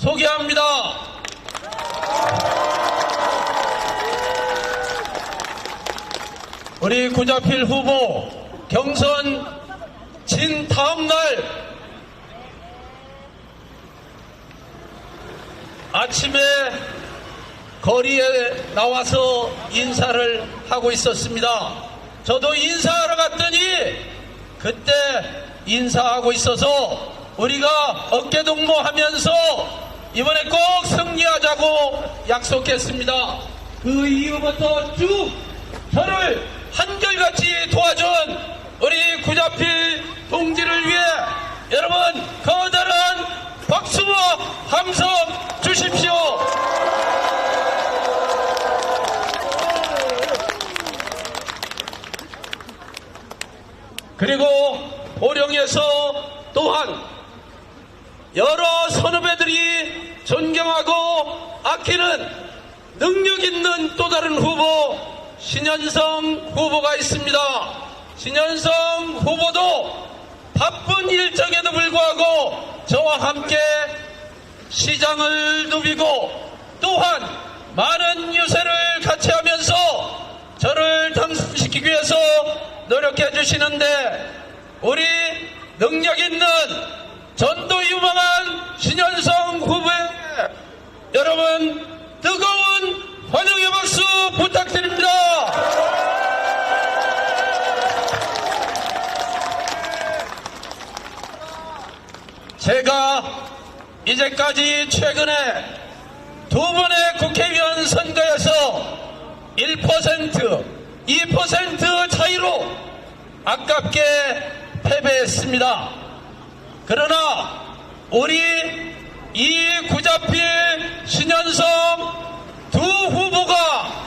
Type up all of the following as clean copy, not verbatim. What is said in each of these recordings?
소개합니다. 우리 구자필 후보 경선 진 다음날 아침에 거리에 나와서 인사를 하고 있었습니다. 저도 인사하러 갔더니 그때 인사하고 있어서 우리가 어깨동무하면서 이번에 꼭 승리하자고 약속했습니다. 그 이후부터 쭉 저를 한결같이 도와준 우리 구자필 동지를 위해 여러분 커다란 박수와 함성 주십시오. 그리고 보령에서 또한 여러 선후배들이 존경하고 아끼는 능력 있는 또 다른 후보 신현성 후보가 있습니다. 신현성 후보도 바쁜 일정에도 불구하고 저와 함께 시장을 누비고 또한 많은 유세를 같이 하면서 저를 당선시키기 위해서 노력해 주시는데 우리 능력 있는 전도 유망한 신현성 후보에 여러분 뜨거운 환영의 박수 부탁드립니다. 제가 이제까지 최근에 두 번의 국회의원 선거에서 1%, 2% 차이로 아깝게 패배했습니다. 그러나 우리 이 구자필 신현성 두 후보가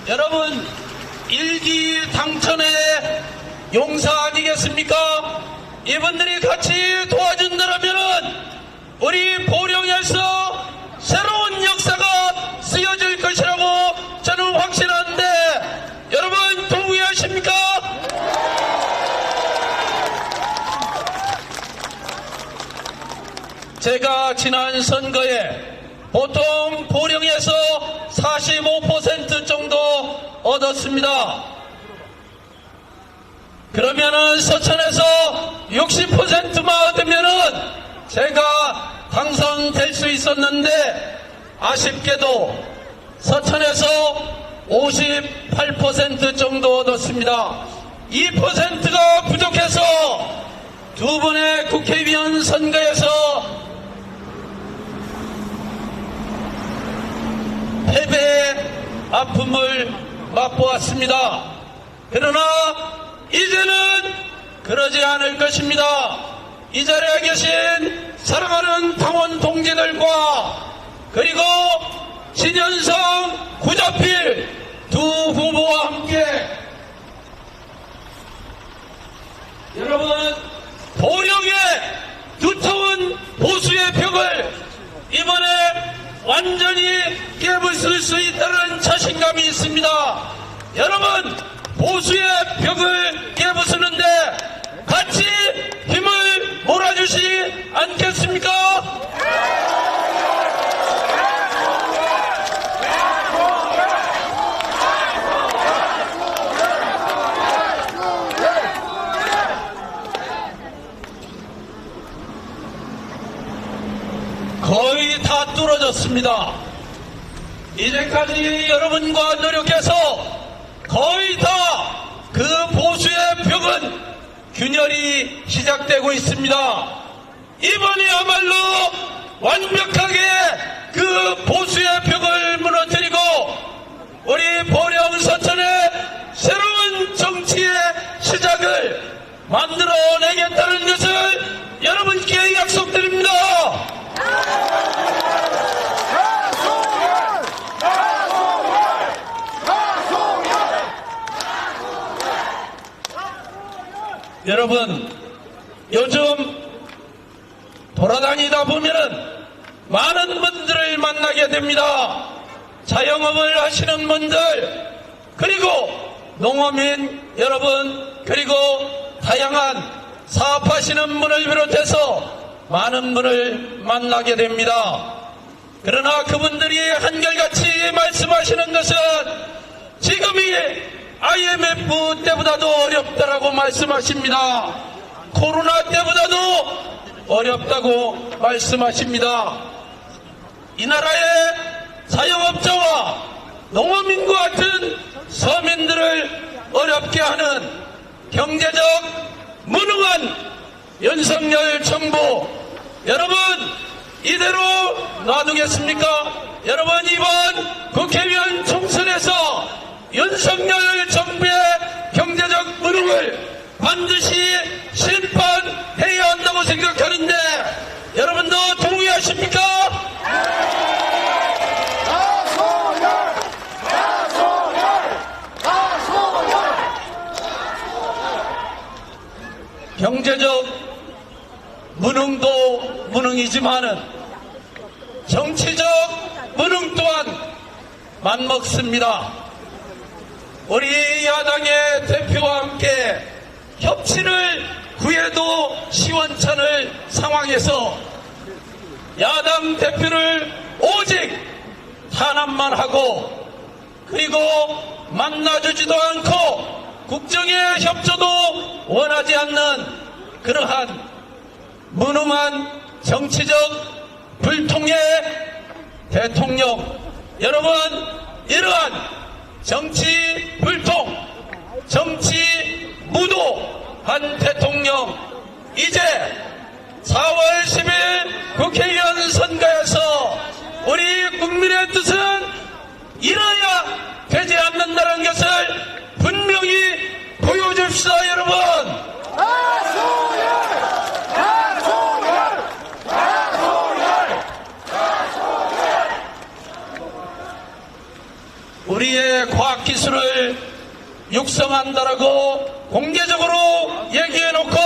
여러분 일기 당천의 용사 아니겠습니까? 이분들이 같이 도와준다면은 우리 보령에서 새로운 역사가 쓰여질 것이라고 저는 확신하는데 여러분 동의하십니까? 제가 지난 선거에 보통 보령에서 45% 정도 얻었습니다. 그러면은 서천에서 60%만 얻으면은 제가 당선될 수 있었는데 아쉽게도 서천에서 58% 정도 얻었습니다. 2%가 부족해서 두 번의 국회의원 선거에서 패배의 아픔을 맛보았습니다. 그러나 이제는 그러지 않을 것입니다. 이 자리에 계신 사랑하는 당원 동지들과 그리고 신현성, 구자필 두 후보와 함께 여러분 보령의 두터운 보수의 벽을 이번에 완전히 깨부술 수 있다는 자신감이 있습니다. 여러분 보수의 벽을 깨부수는데 같이 힘을 몰아주시 않겠습니까? 거의 다 뚫어졌습니다. 이제까지 여러분과 노력해서 거의 다 그 보수의 벽은 균열이 시작되고 있습니다. 이번이야말로 완벽하게 그 보수의 벽을 무너뜨리고 우리 보령 서천의 새로운 정치의 시작을 만들어내겠다는 것을 여러분께 약속드립니다. 여러분 요즘 돌아다니다 보면은 많은 분들을 만나게 됩니다. 자영업을 하시는 분들 그리고 농어민 여러분 그리고 다양한 사업하시는 분을 비롯해서 많은 분을 만나게 됩니다. 그러나 그분들이 한결같이 말씀하시는 것은 지금이 IMF 때보다도 어렵다라고 말씀하십니다. 코로나 때보다도 어렵다고 말씀하십니다. 이 나라의 자영업자와 농어민과 같은 서민들을 어렵게 하는 경제적 무능한 윤석열 정부, 여러분 이대로 놔두겠습니까? 여러분 이번 국회의원 총선에서 윤석열 정부의 경제적 무능을 반드시 심판해야 한다고 생각하는데 여러분도 동의하십니까? 경제적 무능도 무능이지만은 정치적 무능 또한 맞먹습니다. 우리 야당의 대표와 함께 협치를 구해도 시원찮을 상황에서 야당 대표를 오직 탄압만 하고 그리고 만나주지도 않고 국정의 협조도 원하지 않는 그러한 무능한 정치적 불통의 대통령, 여러분 이러한 정치 불통, 정치 무도한 대통령 이제 4월 10일 국회의원 선거에서 우리 국민의 뜻은 이뤄야 되지 않는다는 것을 분명히 보여줍시다. 여러분 우리의 과학기술을 육성한다라고 공개적으로 얘기해놓고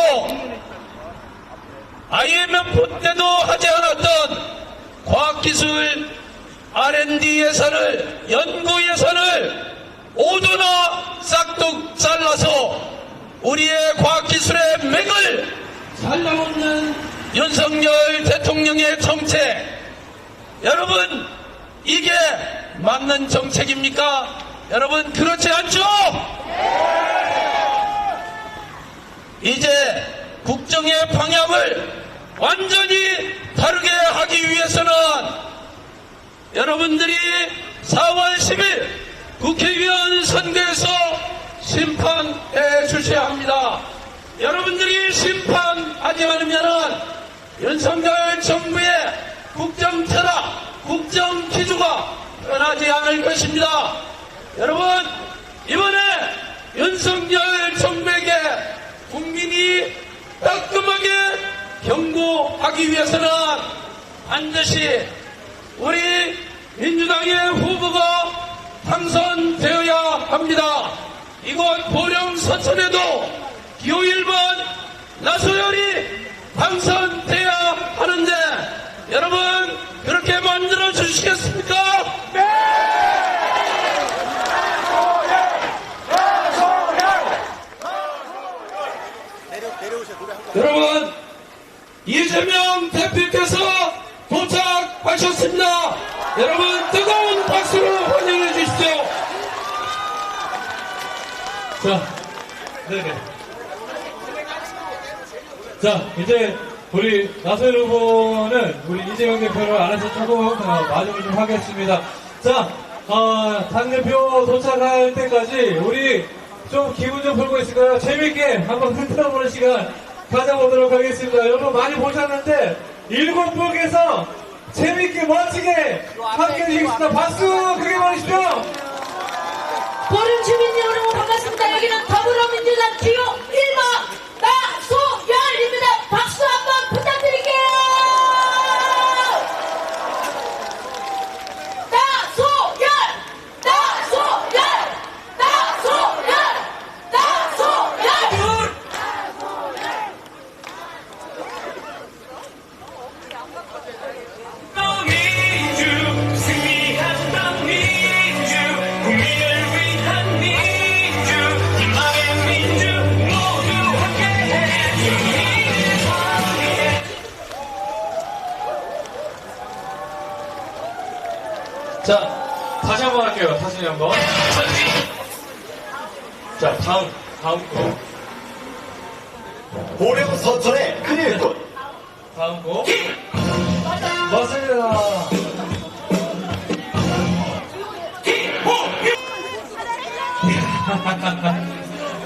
IMF 때도 하지 않았던 과학기술 R&D 예산을, 연구 예산을 오도나 싹둑 잘라서 우리의 과학기술의 맥을 살라먹는 윤석열 대통령의 정책, 여러분 이게 맞는 정책입니까? 여러분 그렇지 않죠? 이제 국정의 방향을 완전히 다르게 하기 위해서는 여러분들이 4월 10일 국회의원 선거에서 심판해 주셔야 합니다. 여러분들이 심판하지 않으면 윤석열 정부의 국정 철학, 국정 기조가 변하지 않을 것입니다. 여러분 이번에 윤석열 정부에게 국민이 따끔하게 경고하기 위해서는 반드시 우리 민주당의 후보가 당선되어야 합니다. 이곳 보령 서천에도 기호 1번 나소열이 당선돼야 하는데 여러분 그렇게 만들어 주시겠습니까? 네! 여러분 이재명 대표께서 도착하셨습니다. 여러분 뜨거운 박수로 환영해 주십시오. 자, 네네. 자, 이제 우리 나소열 후보는 우리 이재명 대표를 안에서 조금 마중을 좀 하겠습니다. 자, 당대표 도착할 때까지 우리 좀 기분 좀 풀고 있을까요? 재밌게 한번 흔들어보는 시간 가져보도록 하겠습니다. 여러분 많이 보셨는데 7분께서 재밌게 멋지게 함께 해주겠습니다. 박수 크게 보내십시오. 보령 주민 여러분 반갑습니다. 여기는 더불어민주당 기호 1번 나소열입니다. 박수 한번 부탁드릴게요. 나소열 나소열 나소열 나소열 민주 승리하셨던 민주 국민을 위한 민주 희망의 민주 모두 자, 다시 한번 할게요. 다시 한번. 자, 다음 거. 고령 서천의 큰일꾼. 다음 거. 맞습니다.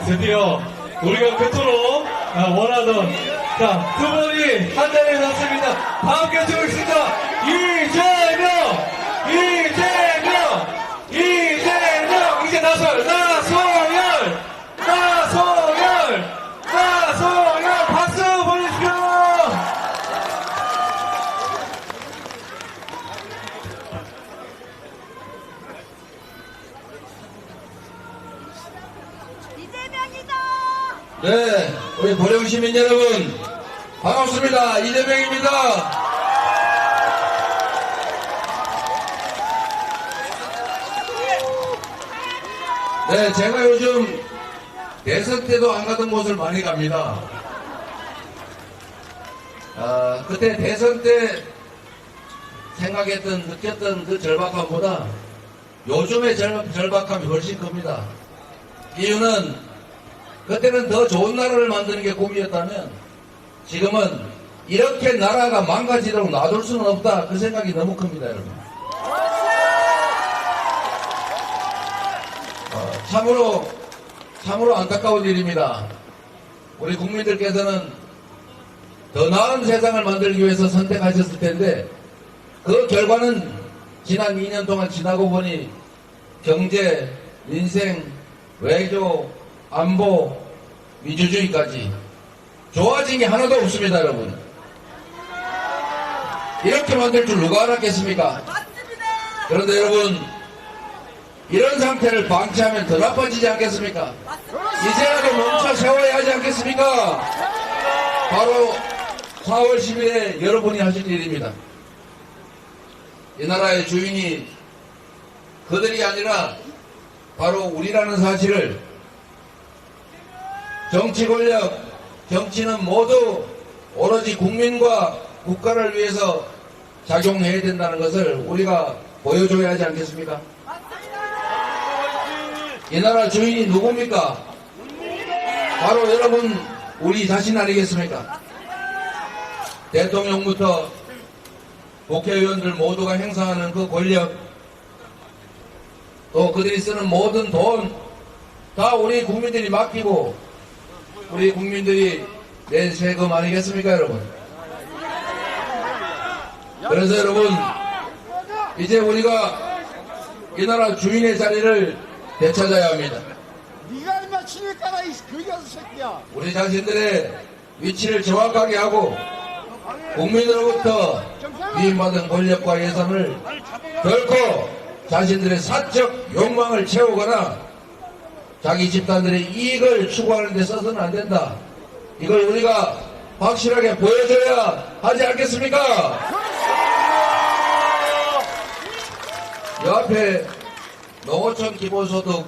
드디어 우리가 그토록 원하던 자, 두 분이 한 자리에 섰습니다. 다 함께 주겠습니다. 이재명! 이제 나소열! 박수 보내주십시오! 네, 우리 고령 시민 여러분, 반갑습니다. 이재명입니다. 네, 제가 요즘 대선 때도 안 가던 곳을 많이 갑니다. 그때 대선 때 생각했던, 느꼈던 그 절박함보다 요즘의 절박함이 훨씬 큽니다. 이유는 그때는 더 좋은 나라를 만드는 게 꿈이었다면 지금은 이렇게 나라가 망가지도록 놔둘 수는 없다. 그 생각이 너무 큽니다, 여러분. 참으로 안타까운 일입니다. 우리 국민들께서는 더 나은 세상을 만들기 위해서 선택하셨을 텐데 그 결과는 지난 2년 동안 지나고 보니 경제, 민생, 외교, 안보, 민주주의까지 좋아진 게 하나도 없습니다, 여러분. 이렇게 만들 줄 누가 알았겠습니까? 그런데 여러분, 이런 상태를 방치하면 더 나빠지지 않겠습니까? 이제라도 멈춰 세워야 하지 않겠습니까? 바로 4월 10일에 여러분이 하신 일입니다. 이 나라의 주인이 그들이 아니라 바로 우리라는 사실을 정치 권력, 정치는 모두 오로지 국민과 국가를 위해서 작용해야 된다는 것을 우리가 보여줘야 하지 않겠습니까? 이 나라 주인이 누굽니까? 바로 여러분, 우리 자신 아니겠습니까? 대통령부터 국회의원들 모두가 행사하는 그 권력, 또 그들이 쓰는 모든 돈, 다 우리 국민들이 맡기고 우리 국민들이 낸 세금 아니겠습니까, 여러분? 그래서 여러분, 이제 우리가 이 나라 주인의 자리를 되찾아야 합니다. 네가 얼마 치니까 이 그녀 새끼야. 우리 자신들의 위치를 정확하게 하고 국민으로부터 위임받은 권력과 예산을 결코 자신들의 사적 욕망을 채우거나 자기 집단들의 이익을 추구하는 데 써서는 안 된다. 이걸 우리가 확실하게 보여줘야 하지 않겠습니까? 옆에 농어촌 기본소득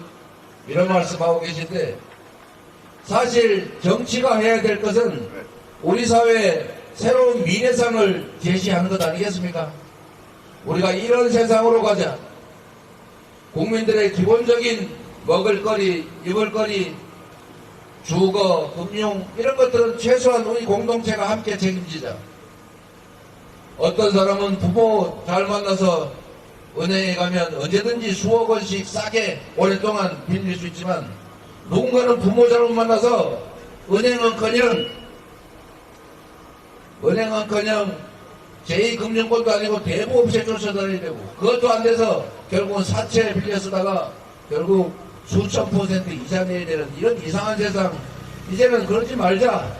이런 말씀하고 계신데 사실 정치가 해야 될 것은 우리 사회에 새로운 미래상을 제시하는 것 아니겠습니까? 우리가 이런 세상으로 가자. 국민들의 기본적인 먹을거리, 입을거리, 주거, 금융 이런 것들은 최소한 우리 공동체가 함께 책임지자. 어떤 사람은 부모 잘 만나서 은행에 가면 언제든지 수억 원씩 싸게 오랫동안 빌릴 수 있지만 누군가는 부모 잘못 만나서 은행은커녕 제2금융권도 아니고 대부업체 쫓아다녀야 되고 그것도 안 돼서 결국은 사채 빌려 쓰다가 결국 수천 % 이자 내야 되는 이런 이상한 세상. 이제는 그러지 말자.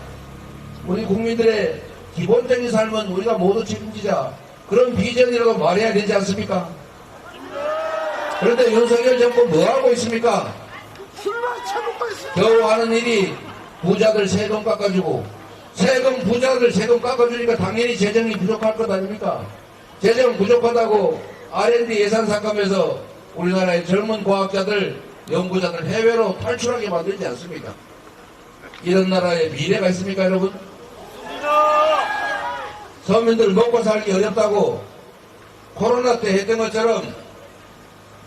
우리 국민들의 기본적인 삶은 우리가 모두 책임지자. 그런 비전이라도 말해야 되지 않습니까? 그런데 윤석열 정권 뭐하고 있습니까? 술만 처먹고 있어. 겨우 하는 일이 부자들 세금 깎아주고 부자들 세금 깎아주니까 당연히 재정이 부족할 것 아닙니까? 재정 부족하다고 R&D 예산 삭감해서 우리나라의 젊은 과학자들, 연구자들 해외로 탈출하게 만들지 않습니까? 이런 나라에 미래가 있습니까, 여러분? 서민들 먹고 살기 어렵다고 코로나 때 했던 것처럼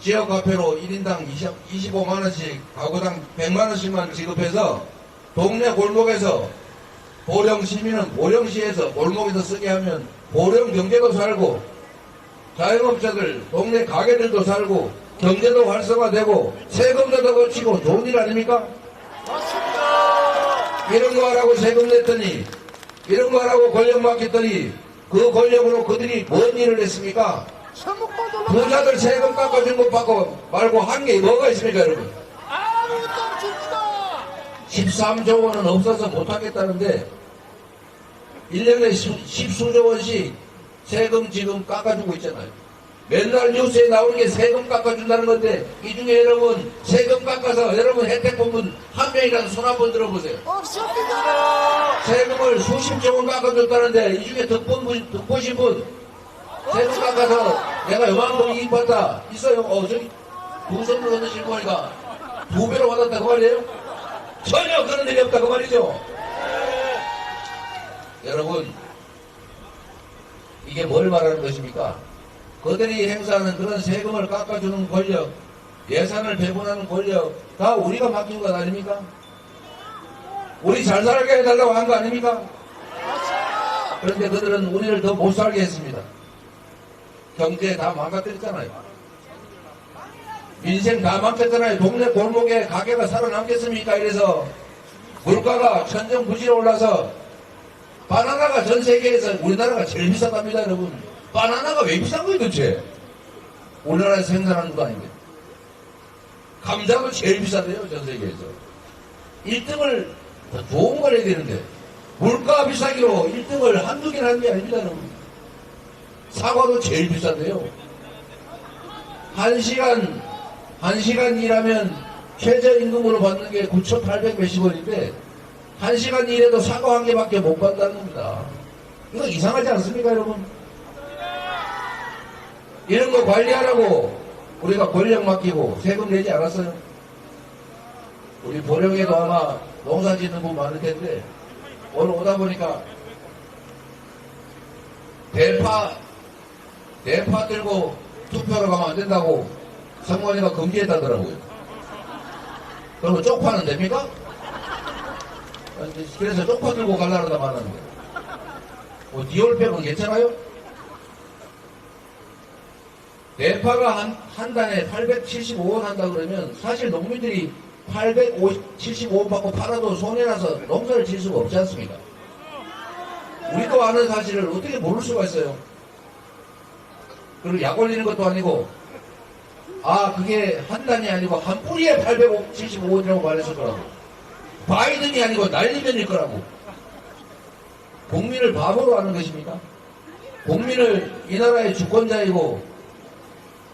지역 화폐로 1인당 25만원씩, 가구당 100만원씩만 지급해서 동네 골목에서 보령 시민은 보령시에서 골목에서 쓰게 하면 보령 경제도 살고 자영업자들, 동네 가게들도 살고 경제도 활성화되고 세금도 더 거치고 좋은 일 아닙니까? 이런 거 하라고 세금 냈더니, 이런 거 하라고 권력 맡겼더니 그 권력으로 그들이 뭔 일을 했습니까? 부자들 세금 깎아준 것 말고 한 게 뭐가 있습니까, 여러분? 아무것도 없습니다. 13조 원은 없어서 못하겠다는데 1년에 십수조 원씩 세금 지금 깎아주고 있잖아요. 맨날 뉴스에 나오는 게 세금 깎아준다는 건데 이 중에 여러분 세금 깎아서 여러분 혜택 본 분 한 명이라도 손 한번 들어보세요. 없습니다. 세금을 수십조 원 깎아줬다는데 이 중에 득보신 분 세금 깎아서 내가 요만큼 이익 받다 있어요? 저기 두 손으로 얻으실 거니까 2배로 받았다 그 말이에요? 전혀 그런 일이 없다 그 말이죠? 여러분 이게 뭘 말하는 것입니까? 그들이 행사하는 그런 세금을 깎아주는 권력, 예산을 배분하는 권력 다 우리가 맡긴 것 아닙니까? 우리 잘 살게 해달라고 한 거 아닙니까? 그런데 그들은 우리를 더 못 살게 했습니다. 경제 다 망가뜨렸잖아요. 민생 다 망쳤잖아요. 동네 골목에 가게가 살아남겠습니까? 이래서 물가가 천정부지로 올라서 바나나가 전 세계에서 우리나라가 제일 비싸답니다, 여러분. 바나나가 왜 비싼 거예요, 도대체? 우리나라에서 생산하는 것도 아닌데. 감자도 제일 비싸대요, 전 세계에서. 1등을 더 좋은 걸 해야 되는데, 물가 비싸기로 1등을 한두 개나 하는 게 아닙니다, 여러분. 사과도 제일 비싼데요. 1시간 일하면 최저임금으로 받는 게 9,800 몇십 원인데, 1시간 일해도 사과 한 개밖에 못 받는다는 겁니다. 이거 이상하지 않습니까, 여러분? 이런 거 관리하라고 우리가 권력 맡기고 세금 내지 않았어요? 우리 보령에도 아마 농사 짓는 분 많을 텐데, 오늘 오다 보니까 대파 들고 투표로 가면 안 된다고 선관위가 금지했다더라고요. 그러면 쪽파는 됩니까? 그래서 쪽파 들고 가려다 말았는데. 디올팩은 괜찮아요? 대파가 한 단에 875원 한다 그러면 사실 농민들이 875원 받고 팔아도 손해라서 농사를 질 수가 없지 않습니까? 우리도 아는 사실을 어떻게 모를 수가 있어요? 그리고 약 올리는 것도 아니고, 그게 한 단이 아니고 한 뿌리에 875원이라고 말했었더라고. 바이든이 아니고 날리면일 거라고. 국민을 바보로 하는 것입니까? 국민을 이 나라의 주권자이고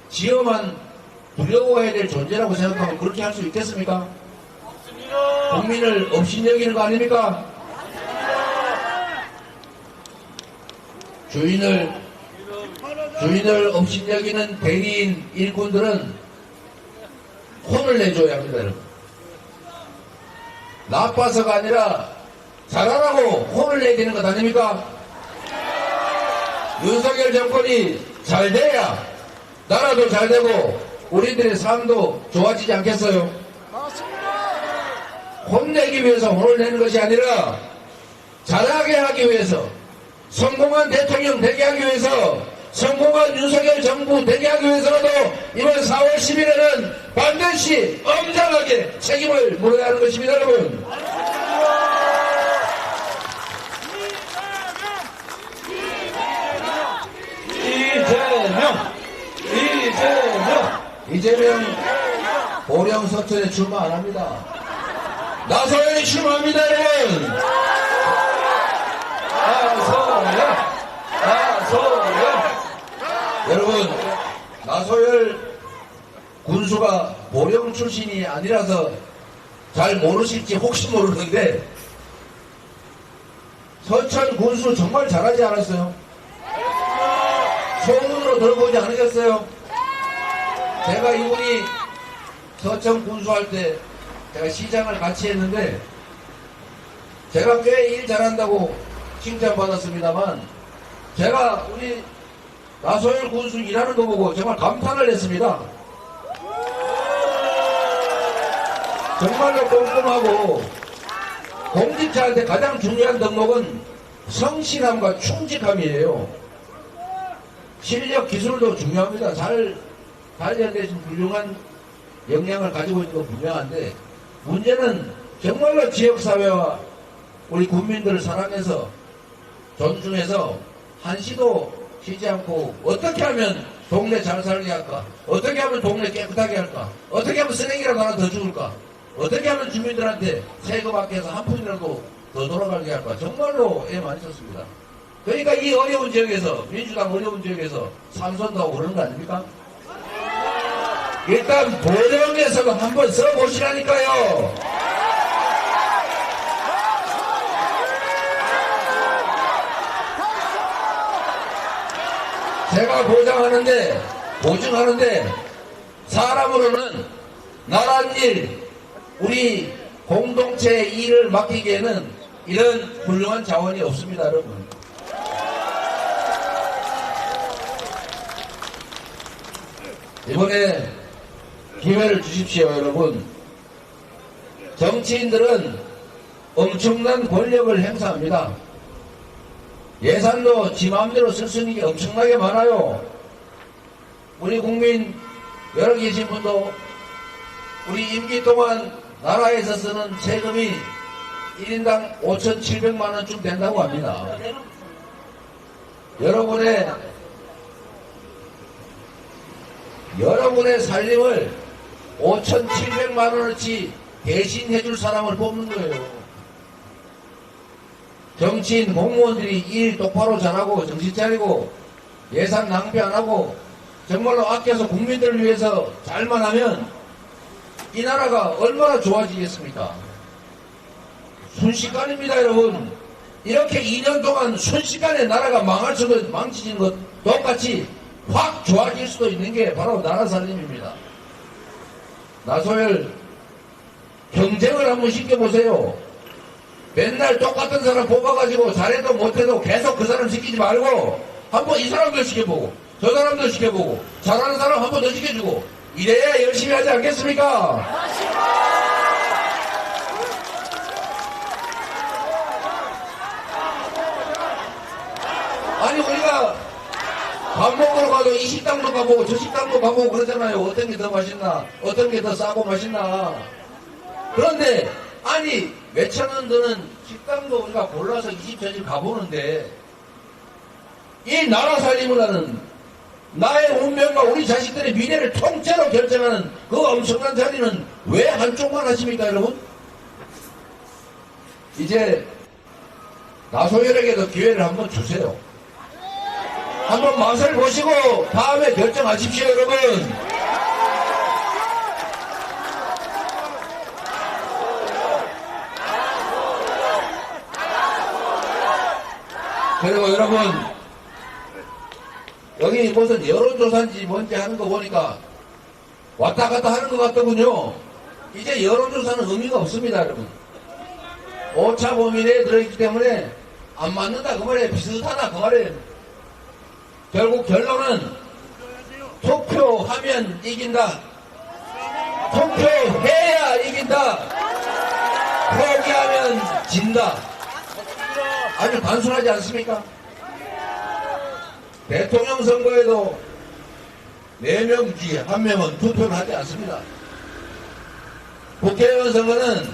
지어만 두려워해야 될 존재라고 생각하면 그렇게 할 수 있겠습니까? 국민을 업신여기는 거 아닙니까? 주인을 업신여기는 대리인 일꾼들은 혼을 내줘야 합니다, 여러분. 나빠서가 아니라 잘하라고 혼을 내기는 것 아닙니까? 윤석열 정권이 잘 돼야 나라도 잘 되고 우리들의 삶도 좋아지지 않겠어요? 혼내기 위해서 혼을 내는 것이 아니라 잘하게 하기 위해서, 성공한 대통령 되게 하기 위해서, 성공한 윤석열 정부 되게 하기 위해서라도 이번 4월 10일에는 반드시 엄정하게 책임을 물어야 하는 것입니다, 여러분. 이재명 보령 서천에 출마 안 합니다. 나소연이 출마합니다, 여러분. 여러분, 나소열 군수가 보령 출신이 아니라서 잘 모르실지 혹시 모르는데, 서천 군수 정말 잘하지 않았어요? 소문으로 들어보지 않으셨어요? 제가 이분이 서천 군수할 때 제가 시장을 같이 했는데 제가 꽤 일 잘한다고 칭찬받았습니다만, 제가 우리 나소열 군수 일하는 거 보고 정말 감탄을 했습니다. 정말로 꼼꼼하고 공직자한테 가장 중요한 덕목은 성실함과 충직함이에요. 실력, 기술도 중요합니다. 잘 연대신 훌륭한 역량을 가지고 있는 건 분명한데 문제는 정말로 지역사회와 우리 국민들을 사랑해서 존중해서 한시도 쉬지 않고 어떻게 하면 동네 잘 살게 할까? 어떻게 하면 동네 깨끗하게 할까? 어떻게 하면 쓰레기라도 하나 더 죽을까? 어떻게 하면 주민들한테 세금 아껴서 한 푼이라도 더 돌아가게 할까? 정말로 애 많이 썼습니다. 그러니까 이 어려운 지역에서, 민주당 어려운 지역에서 삼선도 그러는 거 아닙니까? 일단 보령에서도 한번 써보시라니까요. 제가 보증하는데 사람으로는 나란 일, 우리 공동체 일을 맡기기에는 이런 훌륭한 자원이 없습니다, 여러분. 이번에 기회를 주십시오, 여러분. 정치인들은 엄청난 권력을 행사합니다. 예산도 지 마음대로 쓸 수 있는 게 엄청나게 많아요. 우리 국민 여러 계신 분도 우리 임기 동안 나라에서 쓰는 세금이 1인당 5,700만원쯤 된다고 합니다. 여러분의 살림을 5,700만원어치 대신 해줄 사람을 뽑는 거예요. 정치인 공무원들이 일 똑바로 잘하고 정신 차리고 예산 낭비 안 하고 정말로 아껴서 국민들을 위해서 잘만 하면 이 나라가 얼마나 좋아지겠습니까? 순식간입니다, 여러분. 이렇게 2년 동안 순식간에 나라가 망할 수도 망치는 것 똑같이 확 좋아질 수도 있는 게 바로 나라 살림입니다. 나소열 경쟁을 한번 시켜보세요. 맨날 똑같은 사람 뽑아가지고 잘해도 못해도 계속 그 사람 시키지 말고 한번 이 사람도 시켜보고 저 사람도 시켜보고 잘하는 사람 한번 더 시켜주고 이래야 열심히 하지 않겠습니까? 아니 우리가 밥 먹으러 가도 이 식당도 가보고 저 식당도 가보고 그러잖아요. 어떤 게 더 맛있나 어떤 게 더 싸고 맛있나. 그런데 아니 몇천 원 드는 식당도 우리가 골라서 20전일 가보는데 이 나라 살림을 하는 나의 운명과 우리 자식들의 미래를 통째로 결정하는 그 엄청난 자리는 왜 한쪽만 하십니까, 여러분? 이제 나소열에게도 기회를 한번 주세요. 한번 맛을 보시고 다음에 결정하십시오, 여러분. 그리고 여러분 여기 무슨 여론조사인지 뭔지 하는 거 보니까 왔다 갔다 하는 것 같더군요. 이제 여론조사는 의미가 없습니다, 여러분. 오차 범위 내에 들어있기 때문에 안 맞는다 그 말이에요. 비슷하다 그 말이에요. 결국 결론은 투표하면 이긴다. 투표해야 이긴다. 포기하면 진다. 아주 단순하지 않습니까? 대통령 선거에도 4명 중에 1명은 투표를 하지 않습니다. 국회의원 선거는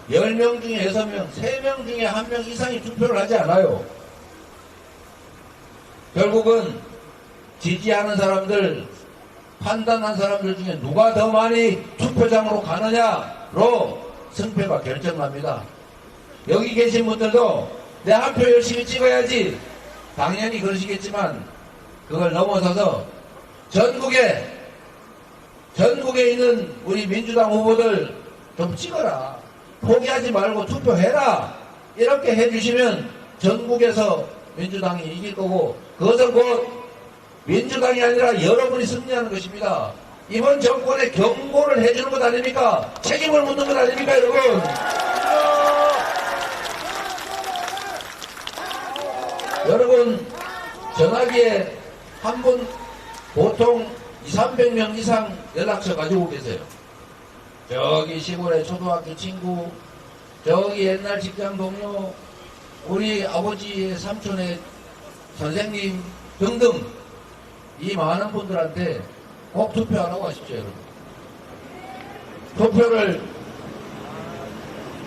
10명 중에 6명, 3명 중에 1명 이상이 투표를 하지 않아요. 결국은 지지하는 사람들, 판단한 사람들 중에 누가 더 많이 투표장으로 가느냐로 승패가 결정납니다. 여기 계신 분들도 내 한 표 열심히 찍어야지 당연히 그러시겠지만 그걸 넘어서서 전국에 있는 우리 민주당 후보들 좀 찍어라. 포기하지 말고 투표해라. 이렇게 해주시면 전국에서 민주당이 이길 거고 그것은 곧 민주당이 아니라 여러분이 승리하는 것입니다. 이번 정권에 경고를 해주는 것 아닙니까? 책임을 묻는 것 아닙니까, 여러분? 여러분 전화기에 한 분 보통 200~300명 이상 연락처 가지고 계세요. 저기 시골의 초등학교 친구, 저기 옛날 직장 동료, 우리 아버지의 삼촌의 선생님 등등 이 많은 분들한테 꼭 투표하라고 하십시오, 여러분.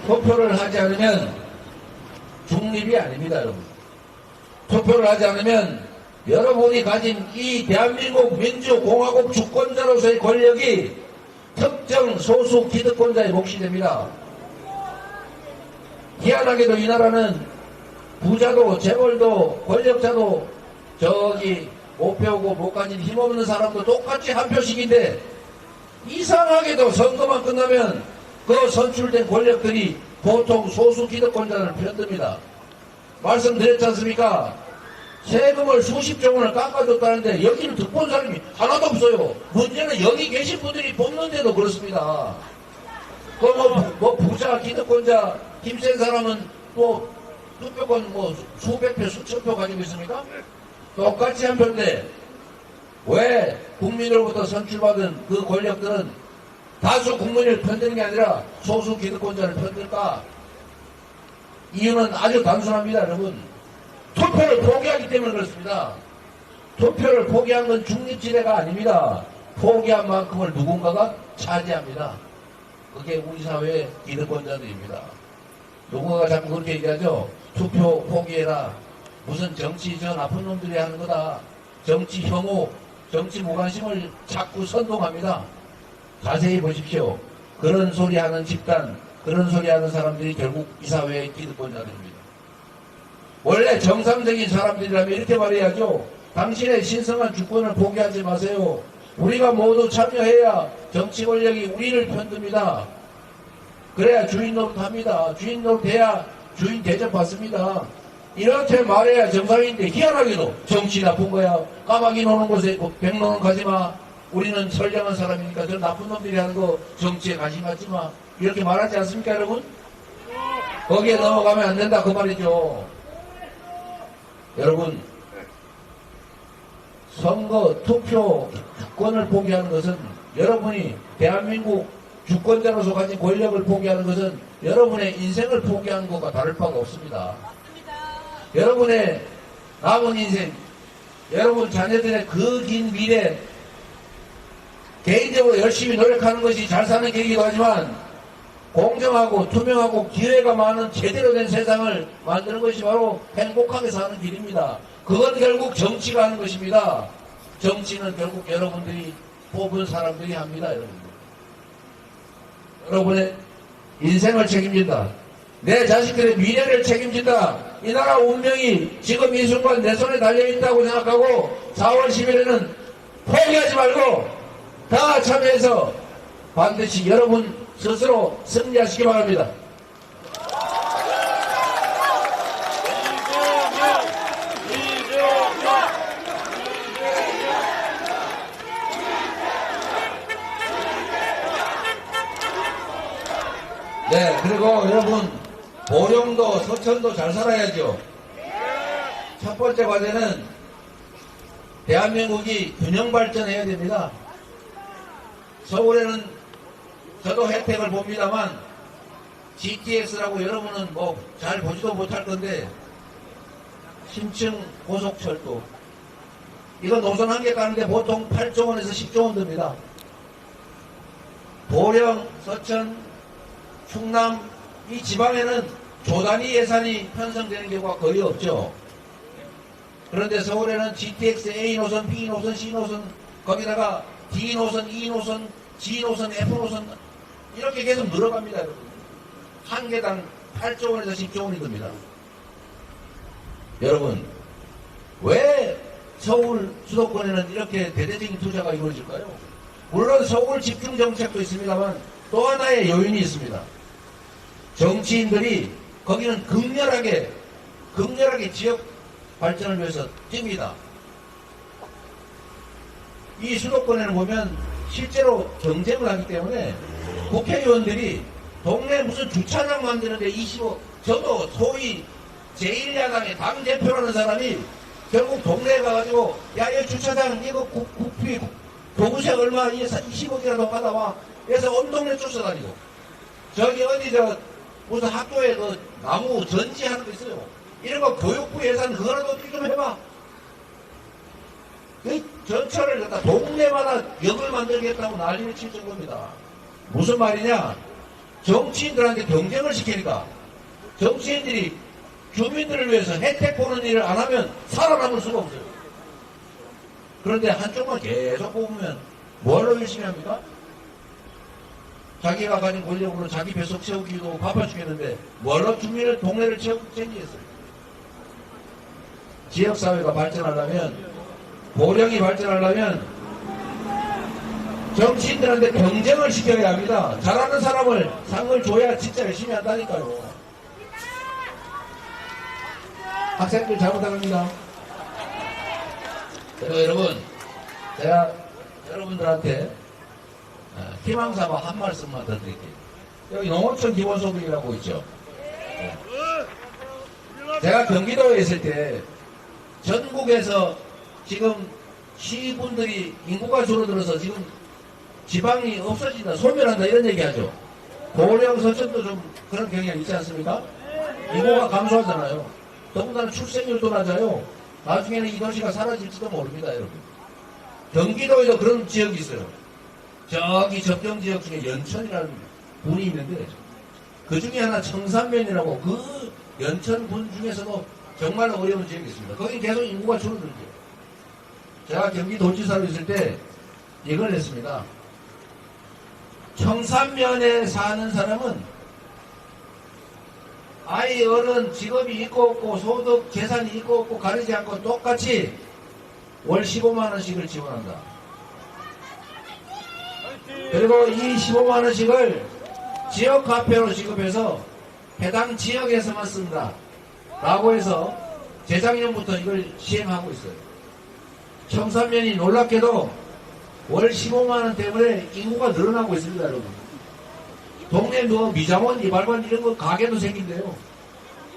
투표를 하지 않으면 중립이 아닙니다, 여러분. 투표를 하지 않으면 여러분이 가진 이 대한민국 민주공화국 주권자로서의 권력이 특정 소수 기득권자의 몫이 됩니다. 희한하게도 이 나라는 부자도 재벌도 권력자도 저기 못 배우고 못 가진 힘없는 사람도 똑같이 한 표씩인데 이상하게도 선거만 끝나면 그 선출된 권력들이 보통 소수 기득권자를 편듭니다. 말씀드렸지 않습니까? 세금을 수십조 원을 깎아줬다는데 여기는 득본 사람이 하나도 없어요. 문제는 여기 계신 분들이 뽑는데도 그렇습니다. 뭐 부자 기득권자 힘센 사람은 또 투표권 뭐 수백 표 수천 표 가지고 있습니까? 똑같이 한 표인데 왜 국민으로부터 선출받은 그 권력들은 다수 국민을 편드는 게 아니라 소수 기득권자를 편들까? 이유는 아주 단순합니다, 여러분. 투표를 포기하기 때문에 그렇습니다. 투표를 포기한 건 중립지대가 아닙니다. 포기한 만큼을 누군가가 차지합니다. 그게 우리 사회의 기득권자들입니다. 누군가가 자꾸 그렇게 얘기하죠. 투표 포기해라. 무슨 정치 저 나쁜 놈들이 하는 거다. 정치 혐오, 정치 무관심을 자꾸 선동합니다. 자세히 보십시오. 그런 소리 하는 집단, 그런 소리 하는 사람들이 결국 이 사회의 기득권자들입니다. 원래 정상적인 사람들이라면 이렇게 말해야죠. 당신의 신성한 주권을 포기하지 마세요. 우리가 모두 참여해야 정치 권력이 우리를 편듭니다. 그래야 주인 노릇합니다. 주인 노릇해야 주인 대접받습니다. 이렇게 말해야 정상인데 희한하게도 정치 나쁜 거야. 까마귀 노는 곳에 백 노는 가지 마. 우리는 선량한 사람이니까 저 나쁜 놈들이 하는 거 정치에 관심 갖지 마. 이렇게 말하지 않습니까, 여러분? 거기에 넘어가면 안 된다 그 말이죠. 여러분, 선거 투표 주권을 포기하는 것은 여러분이 대한민국 주권자로서 가진 권력을 포기하는 것은 여러분의 인생을 포기하는 것과 다를 바가 없습니다. 여러분의 남은 인생, 여러분 자녀들의 그 긴 미래, 개인적으로 열심히 노력하는 것이 잘 사는 길이기도 하지만 공정하고 투명하고 기회가 많은 제대로 된 세상을 만드는 것이 바로 행복하게 사는 길입니다. 그건 결국 정치가 하는 것입니다. 정치는 결국 여러분들이 뽑은 사람들이 합니다. 여러분의 인생을 책임진다. 내 자식들의 미래를 책임진다. 이 나라 운명이 지금 이 순간 내 손에 달려있다고 생각하고 4월 10일에는 포기하지 말고 다 참여해서 반드시 여러분 스스로 승리하시기 바랍니다. 네, 그리고 여러분 보령도 서천도 잘 살아야죠. 첫 번째 과제는 대한민국이 균형 발전해야 됩니다. 서울에는 저도 혜택을 봅니다만 GTX라고 여러분은 뭐 잘 보지도 못할 건데 심층 고속철도 이거 노선 한 개 가는데 보통 8조 원에서 10조 원 듭니다. 보령, 서천, 충남 이 지방에는 조 단위 예산이 편성되는 경우가 거의 없죠. 그런데 서울에는 GTX A 노선, B 노선, C 노선 거기다가 D 노선, E 노선, G 노선, F 노선 이렇게 계속 늘어갑니다. 여러분. 한 개당 8조 원에서 10조 원이 듭니다. 여러분 왜 서울 수도권에는 이렇게 대대적인 투자가 이루어질까요? 물론 서울 집중 정책도 있습니다만 또 하나의 요인이 있습니다. 정치인들이 거기는 극렬하게 지역 발전을 위해서 뜁니다. 이 수도권에는 보면 실제로 경쟁을 하기 때문에 국회의원들이 동네 무슨 주차장 만드는데 저도 소위 제1야당의 당대표라는 사람이 결국 동네에 가가지고 야, 이 주차장 이거 국비 도구세 얼마 20억이라도 받아와 그래서 온 동네 쫓아다니고 저기 어디 무슨 학교에 그 나무 전지하는 거 있어요. 이런 거 교육부 예산 그거라도 어떻게 좀 해봐. 그 전철을 갖다 동네마다 역을 만들겠다고 난리를 칠 정도입니다. 무슨 말이냐? 정치인들한테 경쟁을 시키니까 정치인들이 주민들을 위해서 혜택 보는 일을 안 하면 살아남을 수가 없어요. 그런데 한쪽만 계속 뽑으면 뭘로 열심히 합니까? 자기가 가진 권력으로 자기 뱃속 채우기도 바빠 죽겠는데 뭘로 주민을 동네를 챙기겠어요? 지역사회가 발전하려면 고령이 발전하려면 정치인들한테 경쟁을 시켜야 합니다. 잘하는 사람을 상을 줘야 진짜 열심히 한다니까요. 학생들 잘못합니다. 그리고 여러분, 제가 여러분들한테 희망삼아 한 말씀만 더 드릴게요. 여기 농어촌 기본소득이라고 있죠. 제가 경기도에 있을 때 전국에서 지금 시군들이 인구가 줄어들어서 지금 지방이 없어진다, 소멸한다 이런 얘기하죠. 고령 서천도 좀 그런 경향이 있지 않습니까? 인구가 감소하잖아요. 더군다나 출생률도 낮아요. 나중에는 이 도시가 사라질지도 모릅니다, 여러분. 경기도에도 그런 지역이 있어요. 저기 접경지역 중에 연천이라는 군이 있는데 그 중에 하나 청산면이라고 그 연천군 중에서도 정말 어려운 지역이 있습니다. 거기 계속 인구가 줄어들죠. 제가 경기도지사로 있을 때 이걸 했습니다. 청산면에 사는 사람은 아이 어른 직업이 있고 없고 소득 재산이 있고 없고 가리지 않고 똑같이 월 15만원씩을 지원한다. 그리고 이 15만원씩을 지역화폐로 지급해서 해당 지역에서만 쓴다 라고 해서 재작년부터 이걸 시행하고 있어요. 청산면이 놀랍게도 월 15만원 때문에 인구가 늘어나고 있습니다, 여러분. 동네 뭐 미장원, 이발관 이런 거 가게도 생긴대요.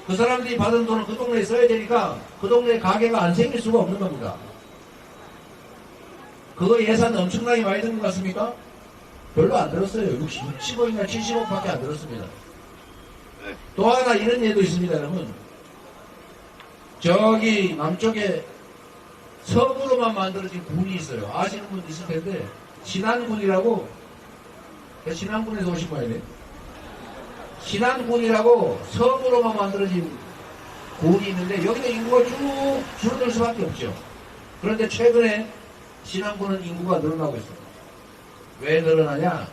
그 사람들이 받은 돈을 그 동네에 써야 되니까 그 동네 가게가 안 생길 수가 없는 겁니다. 그거 예산 엄청나게 많이 든 것 같습니까? 별로 안 들었어요. 60억이나 70억밖에 안 들었습니다. 또 하나 이런 예도 있습니다, 여러분. 저기 남쪽에 석으로만 만들어진 군이 있어요. 아시는 분 있을 텐데 신안군이라고, 신안군에서 오신 거예요. 신안군이라고 석으로만 만들어진 군이 있는데 여기는 인구가 쭉 줄어들 수밖에 없죠. 그런데 최근에 신안군은 인구가 늘어나고 있어요. 왜 늘어나냐?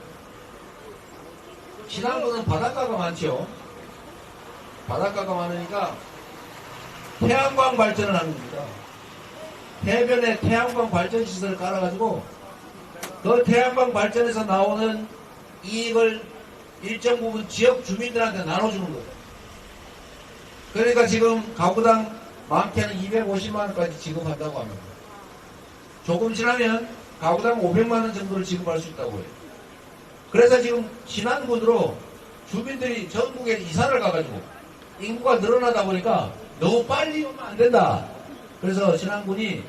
신안군은 바닷가가 많죠. 바닷가가 많으니까 태양광 발전을 하는 겁니다. 해변에 태양광 발전 시설을 깔아가지고 그 태양광 발전에서 나오는 이익을 일정 부분 지역 주민들한테 나눠주는 거예요. 그러니까 지금 가구당 많게는 250만원까지 지급한다고 합니다. 조금 지나면 가구당 500만원 정도를 지급할 수 있다고 해요. 그래서 지금 신안군으로 주민들이 전국에 이사를 가가지고 인구가 늘어나다 보니까 너무 빨리 오면 안 된다. 그래서 신안군이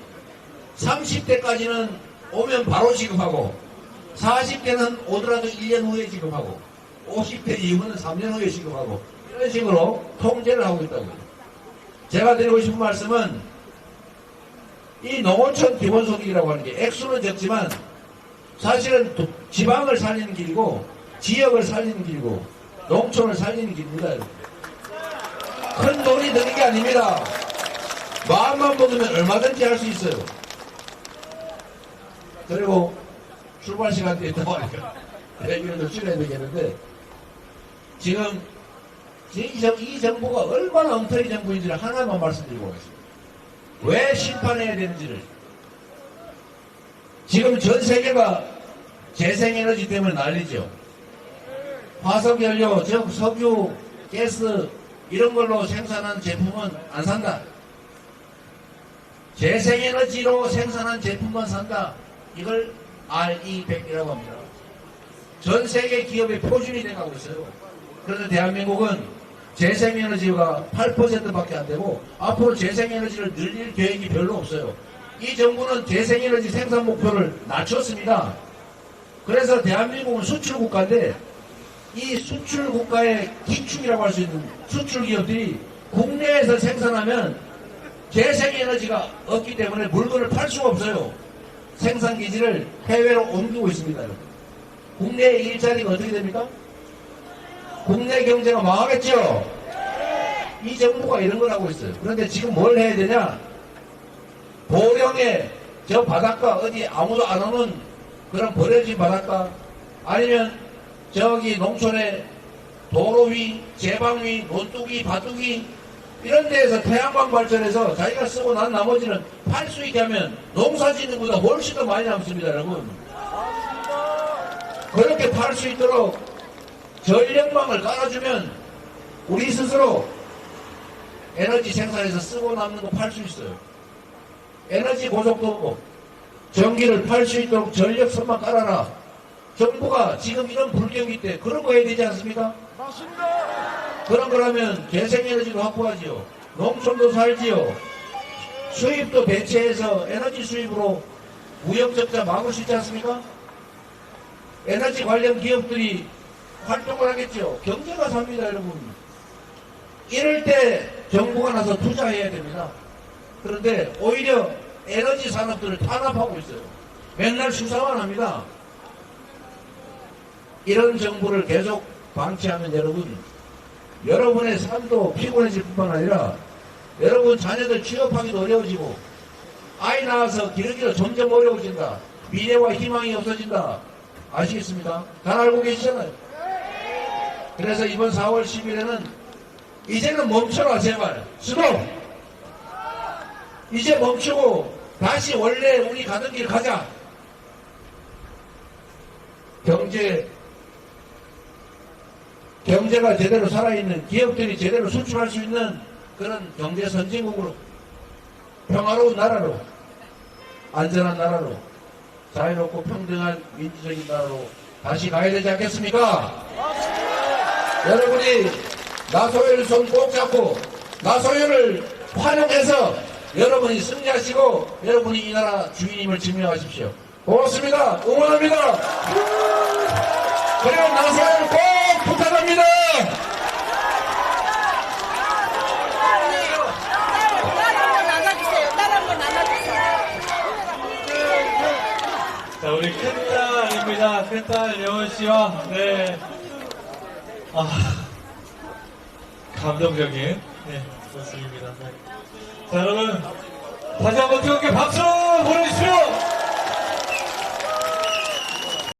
30대까지는 오면 바로 지급하고 40대는 오더라도 1년 후에 지급하고 50대 이후는 3년 후에 지급하고 이런 식으로 통제를 하고 있다고요. 제가 드리고 싶은 말씀은 이 농어촌 기본소득이라고 하는 게 액수는 적지만 사실은 지방을 살리는 길이고 지역을 살리는 길이고 농촌을 살리는 길입니다. 큰 돈이 드는 게 아닙니다. 마음만 먹으면 얼마든지 할 수 있어요. 그리고 출발 시간도 있다고 하니까 얘기를 좀 줄여야 되겠는데 지금 이 정부가 얼마나 엉터리 정부인지를 하나만 말씀드리고 가겠습니다. 왜 심판해야 되는지를. 지금 전 세계가 재생에너지 때문에 난리죠. 화석연료, 즉 석유, 가스 이런 걸로 생산한 제품은 안 산다. 재생에너지로 생산한 제품만 산다. 이걸 RE100이라고 합니다. 전 세계 기업의 표준이 돼가고 있어요. 그런데 대한민국은 재생에너지가 8%밖에 안 되고 앞으로 재생에너지를 늘릴 계획이 별로 없어요. 이 정부는 재생에너지 생산 목표를 낮췄습니다. 그래서 대한민국은 수출 국가인데 이 수출 국가의 기축이라고 할 수 있는 수출 기업들이 국내에서 생산하면 재생에너지가 없기 때문에 물건을 팔 수가 없어요. 생산 기지를 해외로 옮기고 있습니다. 국내의 일자리가 어떻게 됩니까? 국내 경제가 망하겠죠? 이 정부가 이런 걸 하고 있어요. 그런데 지금 뭘 해야 되냐? 보령에 저 바닷가 어디 아무도 안 오는 그런 버려진 바닷가 아니면 저기 농촌에 도로 위, 제방 위, 논두기, 바둑이 이런 데에서 태양광 발전해서 자기가 쓰고 난 나머지는 팔 수 있게 하면 농사 짓는 것보다 훨씬 더 많이 남습니다, 여러분. 그렇게 팔 수 있도록 전력망을 깔아주면 우리 스스로 에너지 생산해서 쓰고 남는 거 팔 수 있어요. 에너지 고속도로, 전기를 팔 수 있도록 전력선만 깔아라. 정부가 지금 이런 불경기 때 그런 거 해야 되지 않습니까? 맞습니다. 그런 거라면 재생에너지도 확보하지요. 농촌도 살지요. 수입도 대체해서 에너지 수입으로 무역적자 막을 수 있지 않습니까? 에너지 관련 기업들이 활동을 하겠죠. 경제가 삽니다, 여러분. 이럴 때 정부가 나서 투자해야 됩니다. 그런데 오히려 에너지 산업들을 탄압하고 있어요. 맨날 수사만 합니다. 이런 정부를 계속 방치하면 여러분의 삶도 피곤해질 뿐만 아니라 여러분 자녀들 취업하기도 어려워지고 아이 낳아서 기르기도 점점 어려워진다. 미래와 희망이 없어진다. 아시겠습니까? 잘 알고 계시잖아요. 그래서 이번 4월 10일에는 이제는 멈춰라 제발. 스톱! 이제 멈추고 다시 원래 우리 가던 길 가자. 경제가 제대로 살아있는 기업들이 제대로 수출할 수 있는 그런 경제 선진국으로 평화로운 나라로 안전한 나라로 자유롭고 평등한 민주적인 나라로 다시 가야 되지 않겠습니까? 여러분이 나소연을 손 꼭 잡고 나소연을 활용해서 여러분이 승리하시고 여러분이 이 나라 주인임을 증명하십시오. 고맙습니다. 응원합니다. 그리고 나소연을 꼭 부탁합니다. 자, 우리 큰딸입니다. 큰딸 여원 씨와, 네. 감동적인, 네, 모습입니다. 네. 자, 여러분, 다시 한번 뜨겁게 박수 보내주십시오!